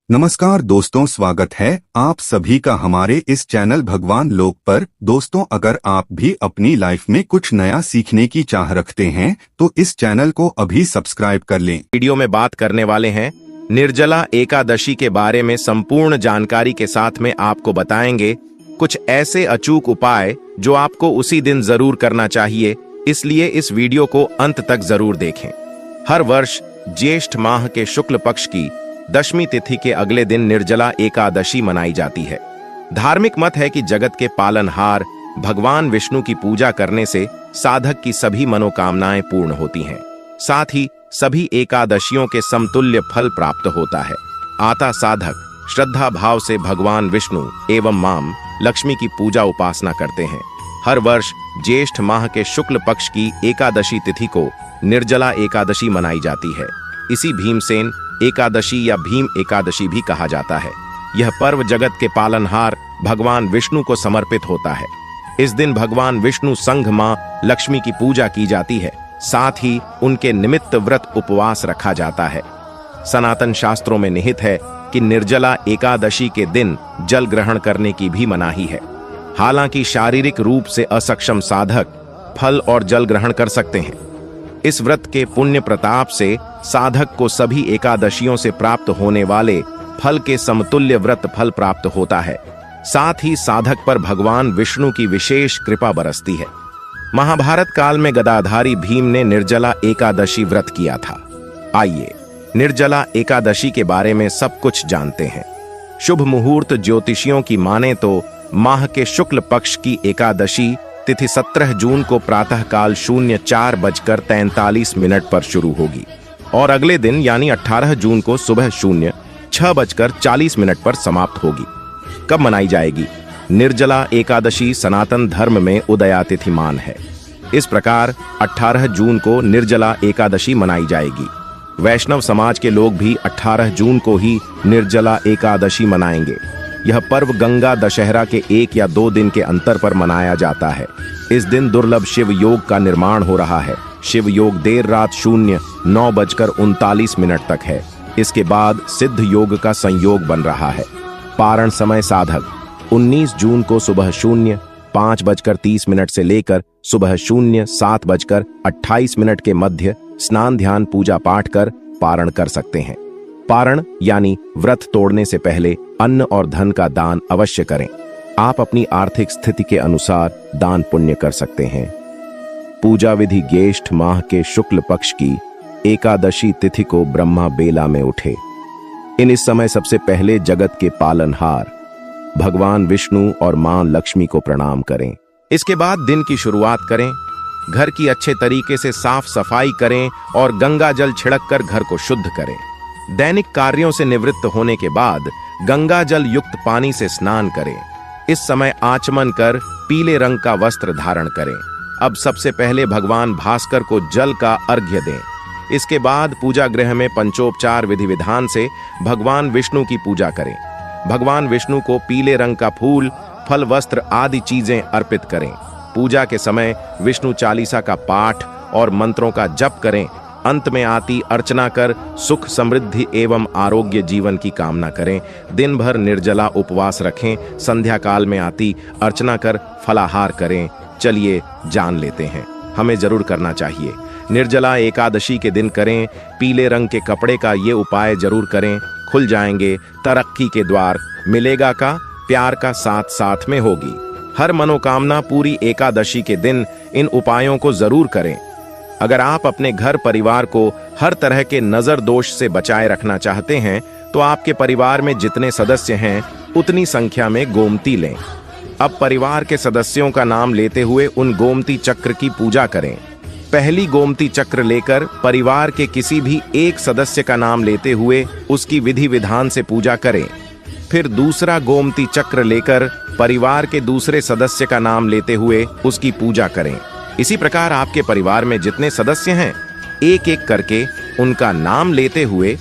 नमस्कार दोस्तों, स्वागत है आप सभी का हमारे इस चैनल भगवान लोक पर। दोस्तों, अगर आप भी अपनी लाइफ में कुछ नया सीखने की चाह रखते हैं तो इस चैनल को अभी सब्सक्राइब कर लें। वीडियो में बात करने वाले हैं निर्जला एकादशी के बारे में। संपूर्ण जानकारी के साथ में आपको बताएंगे कुछ ऐसे अचूक उपाय जो आपको उसी दिन जरूर करना चाहिए, इसलिए इस वीडियो को अंत तक जरूर देखें। हर वर्ष ज्येष्ठ माह के शुक्ल पक्ष की दशमी तिथि के अगले दिन निर्जला एकादशी मनाई जाती है। धार्मिक मत है कि जगत के पालनहार भगवान विष्णु की पूजा करने से साधक की सभी मनोकामनाएं पूर्ण होती हैं। साथ ही सभी एकादशियों के समतुल्य फल प्राप्त होता है। आता साधक श्रद्धा भाव से भगवान विष्णु एवं मां लक्ष्मी की पूजा उपासना करते हैं। हर वर्ष ज्येष्ठ माह के शुक्ल पक्ष की एकादशी तिथि को निर्जला एकादशी मनाई जाती है। इसी भीमसेन एकादशी या भीम एकादशी भी कहा जाता है। यह पर्व जगत के पालनहार भगवान विष्णु को समर्पित होता है। इस दिन भगवान विष्णु संघ मां लक्ष्मी की पूजा की जाती है। साथ ही उनके निमित्त व्रत उपवास रखा जाता है। सनातन शास्त्रों में निहित है कि निर्जला एकादशी के दिन जल ग्रहण करने की भी मनाही है। हालांकि शारीरिक रूप से असक्षम साधक फल और जल ग्रहण कर सकते हैं। इस व्रत के पुण्य प्रताप से साधक को सभी एकादशियों से प्राप्त होने वाले फल के समतुल्य व्रत फल प्राप्त होता है। साथ ही साधक पर भगवान विष्णु की विशेष कृपा बरसती है। महाभारत काल में गदाधारी भीम ने निर्जला एकादशी व्रत किया था। आइए निर्जला एकादशी के बारे में सब कुछ जानते हैं। शुभ मुहूर्त ज्योतिषियों की माने तो माह के शुक्ल पक्ष की एकादशी तिथि 17 जून को प्रातः काल 04:43 पर शुरू होगी और अगले दिन यानी 18 जून को सुबह 06:40 पर समाप्त होगी। कब मनाई जाएगी? निर्जला एकादशी सनातन धर्म में उदया तिथिमान है। इस प्रकार 18 जून को निर्जला एकादशी मनाई जाएगी। वैष्णव समाज के लोग भी 18 जून को ही निर्जला एकादशी मनाएंगे। यह पर्व गंगा दशहरा के 1 या 2 दिन के अंतर पर मनाया जाता है। इस दिन दुर्लभ शिव योग का निर्माण हो रहा है। शिव योग देर रात 09:39 तक है। इसके बाद सिद्ध योग का संयोग बन रहा है। पारण समय साधक 19 जून को सुबह 05:30 से लेकर सुबह 07:28 के मध्य स्नान ध्यान पूजा पाठ कर पारण कर सकते हैं। पारण यानी व्रत तोड़ने से पहले अन्न और धन का दान अवश्य करें। आप अपनी आर्थिक स्थिति के अनुसार दान पुण्य कर सकते हैं। पूजा विधि ज्येष्ठ माह के शुक्ल पक्ष की एकादशी तिथि को ब्रह्मा बेला में उठे। इस समय सबसे पहले जगत के पालनहार भगवान विष्णु और मां लक्ष्मी को प्रणाम करें। इसके बाद दिन की शुरुआत करें। घर की अच्छे तरीके से साफ सफाई करें और गंगा जल छिड़क कर घर को शुद्ध करें। दैनिक कार्यों से निवृत्त होने के बाद गंगा जल युक्त पानी से स्नान करें। इस समय आचमन कर पीले रंग का वस्त्र धारण करें। अब सबसे पहले भगवान भास्कर को जल का अर्घ्य दें। इसके बाद पूजा गृह में पंचोपचार विधि विधान से भगवान विष्णु की पूजा करें। भगवान विष्णु को पीले रंग का फूल, फल, वस्त्र आदि चीजें अर्पित करें। पूजा के समय विष्णु चालीसा का पाठ और मंत्रों का जप करें। अंत में आती अर्चना कर सुख, समृद्धि एवं आरोग्य जीवन की कामना करें। दिन भर निर्जला उपवास रखें। संध्या काल में आती अर्चना कर फलाहार करें। चलिए जान लेते हैं हमें जरूर करना चाहिए। निर्जला एकादशी के दिन करें। पीले रंग के कपड़े का ये उपाय जरूर करें। खुल जाएंगे तरक्की के द्वार। मिलेगा का प्यार का साथ साथ में होगी। हर मनोकामना पूरी एकादशी के दिन इन उपायों को जरूर करें। अगर आप अपने घर परिवार को हर तरह के नजर दोष से बचाए रखना चाहते हैं तो आपके परिवार में जितने सदस्य हैं उतनी संख्या में गोमती लें। अब परिवार के सदस्यों का नाम लेते हुए उन गोमती चक्र की पूजा करें। पहली गोमती चक्र लेकर परिवार के किसी भी एक सदस्य का नाम लेते हुए उसकी विधि विधान से पूजा करें। फिर दूसरा गोमती चक्र लेकर परिवार के दूसरे सदस्य का नाम लेते हुए उसकी पूजा करें। इसी प्रकार आपके परिवार में जितने सदस्य हैं एक एक करके उनका नाम लेते हुए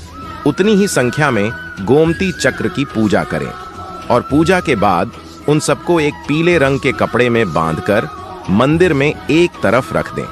उतनी ही संख्या में गोमती चक्र की पूजा करें और पूजा के बाद उन सबको एक पीले रंग के कपड़े में बांधकर मंदिर में एक तरफ रख दें।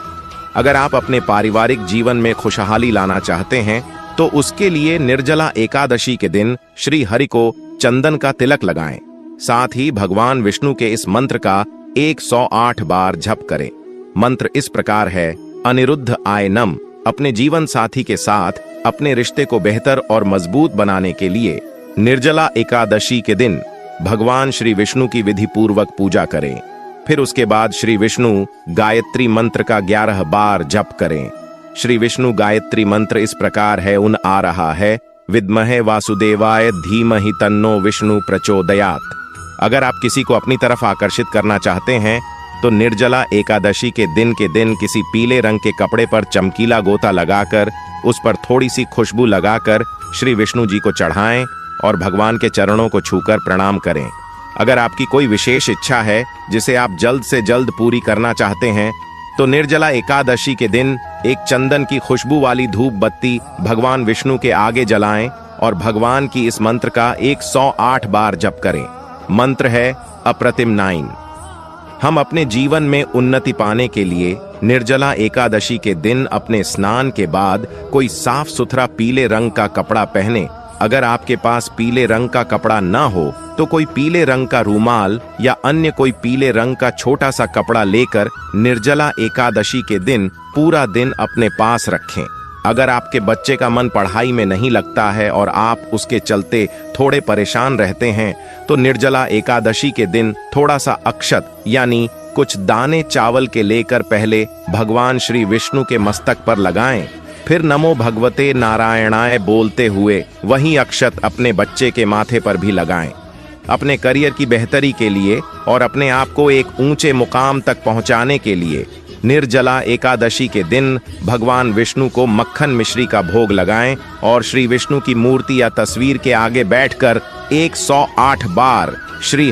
अगर आप अपने पारिवारिक जीवन में खुशहाली लाना चाहते हैं तो उसके लिए निर्जला एकादशी के दिन श्री हरि को चंदन का तिलक लगाएं। साथ ही भगवान विष्णु के इस मंत्र का 108 बार जप करें। मंत्र इस प्रकार है: अनिरुद्ध आयनम। अपने जीवन साथी के साथ अपने रिश्ते को बेहतर और मजबूत बनाने के लिए निर्जला एकादशी के दिन भगवान श्री विष्णु की विधि पूर्वक पूजा करें। फिर उसके बाद श्री विष्णु गायत्री मंत्र का 11 बार जप करें। श्री विष्णु गायत्री मंत्र इस प्रकार है उन आ रहा है: विद्महे वासुदेवाय धीमहि तन्नो विष्णु प्रचोदयात्। अगर आप किसी को अपनी तरफ आकर्षित करना चाहते हैं तो निर्जला एकादशी के दिन किसी पीले रंग के कपड़े पर चमकीला गोता लगाकर उस पर थोड़ी सी खुशबू लगाकर श्री विष्णु जी को चढ़ाएं और भगवान के चरणों को छूकर प्रणाम करें। अगर आपकी कोई विशेष इच्छा है जिसे आप जल्द से जल्द पूरी करना चाहते हैं तो निर्जला एकादशी के दिन एक चंदन की खुशबू वाली धूप बत्ती भगवान विष्णु के आगे जलाएं और भगवान की इस मंत्र का 108 बार जप करें। मंत्र है अप्रतिम 9। हम अपने जीवन में उन्नति पाने के लिए निर्जला एकादशी के दिन अपने स्नान के बाद कोई साफ सुथरा पीले रंग का कपड़ा पहने। अगर आपके पास पीले रंग का कपड़ा ना हो तो कोई पीले रंग का रूमाल या अन्य कोई पीले रंग का छोटा सा कपड़ा लेकर निर्जला एकादशी के दिन पूरा दिन अपने पास रखें। अगर आपके बच्चे का मन पढ़ाई में नहीं लगता है और आप उसके चलते थोड़े परेशान रहते हैं तो निर्जला एकादशी के दिन थोड़ा सा अक्षत यानी कुछ दाने चावल के लेकर पहले भगवान श्री विष्णु के मस्तक पर लगाएं। फिर नमो भगवते नारायणाय बोलते हुए वही अक्षत अपने बच्चे के माथे पर भी लगाएं। अपने करियर की बेहतरी के लिए और अपने आप को एक ऊंचे मुकाम तक पहुंचाने के लिए निर्जला एकादशी के दिन भगवान विष्णु को मक्खन मिश्री का भोग लगाएं और श्री विष्णु की मूर्ति या तस्वीर के आगे बैठकर 108 बार श्री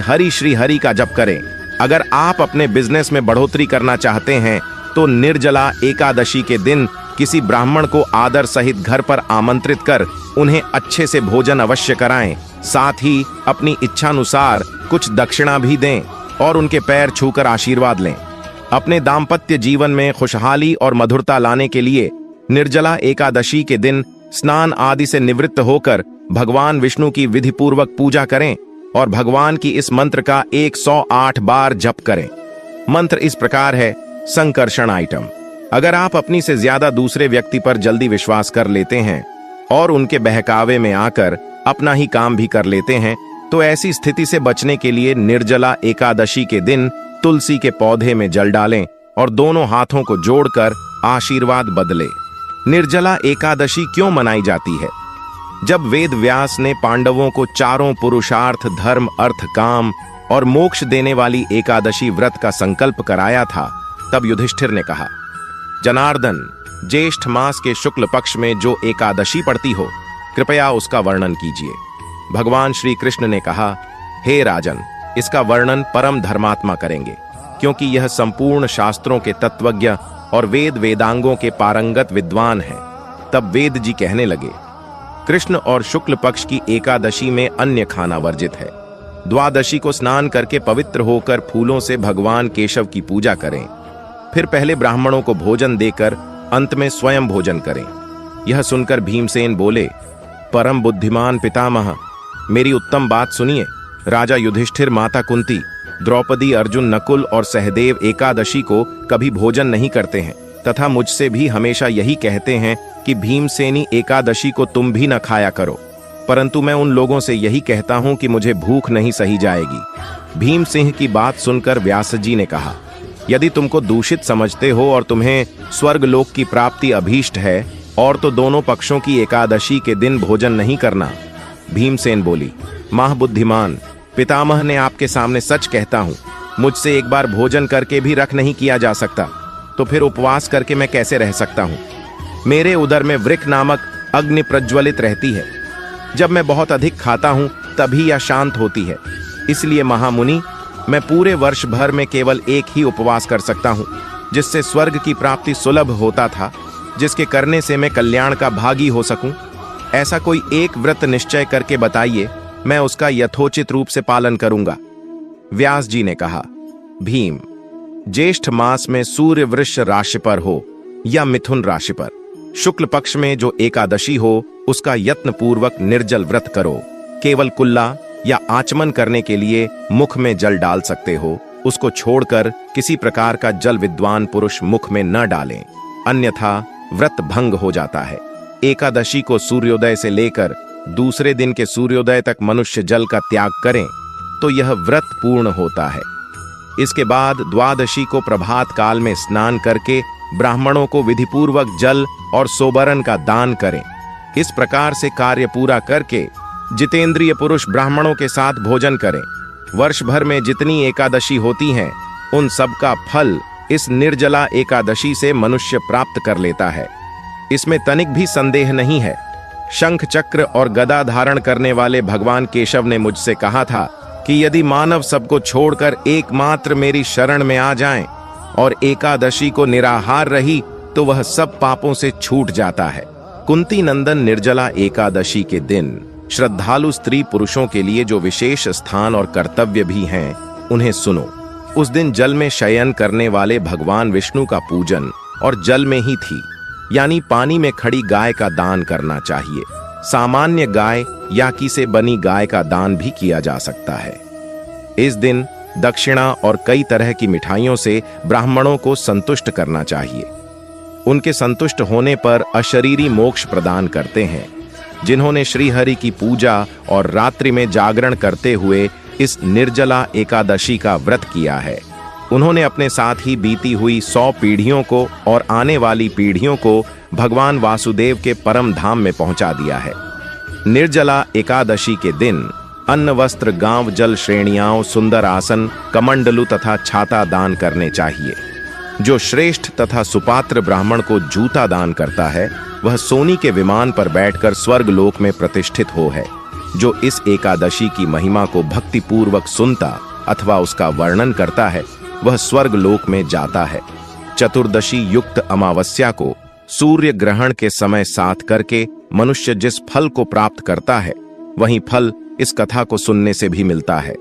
हरि का जप करें। अगर आप अपने बिजनेस में बढ़ोतरी करना चाहते हैं तो निर्जला एकादशी के दिन किसी ब्राह्मण को आदर सहित घर पर आमंत्रित कर उन्हें अच्छे से भोजन अवश्य कराएं। साथ ही अपनी इच्छानुसार कुछ दक्षिणा भी दें और उनके पैर छूकर आशीर्वाद लें। अपने दाम्पत्य जीवन में खुशहाली और मधुरता लाने के लिए निर्जला एकादशी के दिन स्नान आदि से निवृत्त होकर भगवान विष्णु की विधि पूर्वक पूजा करें और भगवान की इस मंत्र का 108 बार जप करें। मंत्र इस प्रकार है: संकर्षण आइटम। अगर आप अपनी से ज्यादा दूसरे व्यक्ति पर जल्दी विश्वास कर लेते हैं और उनके बहकावे में आकर अपना ही काम भी कर लेते हैं तो ऐसी स्थिति से बचने के लिए निर्जला एकादशी के दिन तुलसी के पौधे में जल डालें और दोनों हाथों को जोड़कर आशीर्वाद बदले। निर्जला एकादशी क्यों मनाई जाती है? जब वेद व्यास ने पांडवों को चारों पुरुषार्थ धर्म अर्थ काम और मोक्ष देने वाली एकादशी व्रत का संकल्प कराया था तब युधिष्ठिर ने कहा, जनार्दन, ज्येष्ठ मास के शुक्ल पक्ष में जो एकादशी पड़ती हो कृपया उसका वर्णन कीजिए। भगवान श्री कृष्ण ने कहा, हे राजन, इसका वर्णन परम धर्मात्मा करेंगे क्योंकि यह संपूर्ण शास्त्रों के तत्वज्ञ और वेद वेदांगों के पारंगत विद्वान हैं। तब वेद जी कहने लगे, कृष्ण और शुक्ल पक्ष की एकादशी में अन्य खाना वर्जित है। द्वादशी को स्नान करके पवित्र होकर फूलों से भगवान केशव की पूजा करें। फिर पहले ब्राह्मणों को भोजन देकर अंत में स्वयं भोजन करें। यह सुनकर भीमसेन बोले, परम बुद्धिमान पितामह, मेरी उत्तम बात सुनिए। राजा युधिष्ठिर, माता कुंती, द्रौपदी, अर्जुन, नकुल और सहदेव एकादशी को कभी भोजन नहीं करते हैं तथा मुझसे भी हमेशा यही कहते हैं कि भीमसेनी एकादशी को तुम भी न खाया करो, परंतु मैं उन लोगों से यही कहता हूं कि मुझे भूख नहीं सही जाएगी। भीमसिंह की बात सुनकर व्यास जी ने कहा, यदि तुमको दूषित समझते हो और तुम्हें स्वर्गलोक की प्राप्ति अभीष्ट है और तो दोनों पक्षों की एकादशी के दिन भोजन नहीं करना। भीमसेन बोली, महाबुद्धिमान पितामह ने आपके सामने सच कहता हूं, मुझसे एक बार भोजन करके भी रख नहीं किया जा सकता, तो फिर उपवास करके मैं कैसे रह सकता हूं? मेरे उदर में वृक्क नामक अग्नि प्रज्वलित रहती है। जब मैं बहुत अधिक खाता हूं तभी यह शांत होती है। इसलिए महामुनि, मैं पूरे वर्ष भर में केवल एक ही उपवास कर सकता हूं, जिससे स्वर्ग की प्राप्ति सुलभ होता था, जिसके करने से मैं कल्याण का भागी हो सकूं। ऐसा कोई एक व्रत निश्चय करके बताइए, मैं उसका यथोचित रूप से पालन करूंगा। व्यास जी ने कहा, भीम, ज्येष्ठ मास में सूर्य वृष राशि पर हो या मिथुन राशि पर, शुक्ल पक्ष में जो एकादशी हो उसका यत्नपूर्वक निर्जल व्रत करो। केवल कुल्ला या आचमन करने के लिए मुख में जल डाल सकते हो, उसको छोड़कर किसी प्रकार का जल विद्वान पुरुष मुख में न डालें, अन्यथा व्रत भंग हो जाता है। एकादशी को सूर्योदय से लेकर दूसरे दिन के सूर्योदय तक मनुष्य जल का त्याग करें तो यह व्रत पूर्ण होता है। इसके बाद द्वादशी को प्रभात काल में स्नान करके ब्राह्मणों को विधिपूर्वक जल और सोबरन का दान करें। इस प्रकार से कार्य पूरा करके जितेंद्रिय पुरुष ब्राह्मणों के साथ भोजन करें। वर्ष भर में जितनी एकादशी होती हैं, उन सब का फल इस निर्जला एकादशी से मनुष्य प्राप्त कर लेता है। इसमें तनिक भी संदेह नहीं है। शंख चक्र और गदा धारण करने वाले भगवान केशव ने मुझसे कहा था कि यदि मानव सबको छोड़कर एकमात्र मेरी शरण में आ जाएं और एकादशी को निराहार रही तो वह सब पापों से छूट जाता है। कुंती नंदन निर्जला एकादशी के दिन श्रद्धालु स्त्री पुरुषों के लिए जो विशेष स्थान और कर्तव्य भी हैं, उन्हें सुनो। उस दिन जल में शयन करने वाले भगवान विष्णु का पूजन और जल में ही थी, यानी पानी में खड़ी गाय का दान करना चाहिए। सामान्य गाय या की से बनी गाय का दान भी किया जा सकता है। इस दिन दक्षिणा और कई तरह की मिठाइयों से ब्राह्मणों को संतुष्ट करना चाहिए। उनके संतुष्ट होने पर अशरीरी मोक्ष प्रदान करते हैं। जिन्होंने श्रीहरि की पूजा और रात्रि में जागरण करते हुए इस निर्जला एकादशी का व्रत किया है, उन्होंने अपने साथ ही बीती हुई 100 पीढ़ियों को और आने वाली पीढ़ियों को भगवान वासुदेव के परम धाम में पहुंचा दिया है। निर्जला एकादशी के दिन अन्न, वस्त्र, गांव, जल, श्रेणियाओं, सुंदर आसन, कमंडलू तथा छाता दान करने चाहिए। जो श्रेष्ठ तथा सुपात्र ब्राह्मण को जूता दान करता है, वह सोनी के विमान पर बैठकर स्वर्ग लोक में प्रतिष्ठित हो है। जो इस एकादशी की महिमा को भक्ति पूर्वक सुनता अथवा उसका वर्णन करता है, वह स्वर्ग लोक में जाता है। चतुर्दशी युक्त अमावस्या को सूर्य ग्रहण के समय साथ करके मनुष्य जिस फल को प्राप्त करता है, वही फल इस कथा को सुनने से भी मिलता है।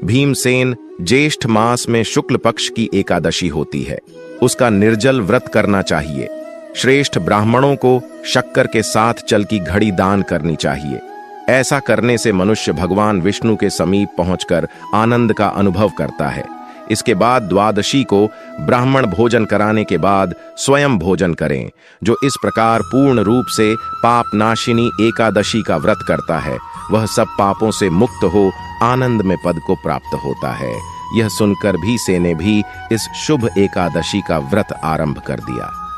भीमसेन ज्येष्ठ मास में शुक्ल पक्ष की एकादशी होती है, उसका निर्जल व्रत करना चाहिए। श्रेष्ठ ब्राह्मणों को शक्कर के साथ जल की घड़ी दान करनी चाहिए। ऐसा करने से मनुष्य भगवान विष्णु के समीप पहुंचकर आनंद का अनुभव करता है। इसके बाद द्वादशी को ब्राह्मण भोजन कराने के बाद स्वयं भोजन करें। जो इस प्रकार पूर्ण रूप से पाप नाशिनी एकादशी का व्रत करता है, वह सब पापों से मुक्त हो आनंद में पद को प्राप्त होता है। यह सुनकर भी से ने भी इस शुभ एकादशी का व्रत आरंभ कर दिया।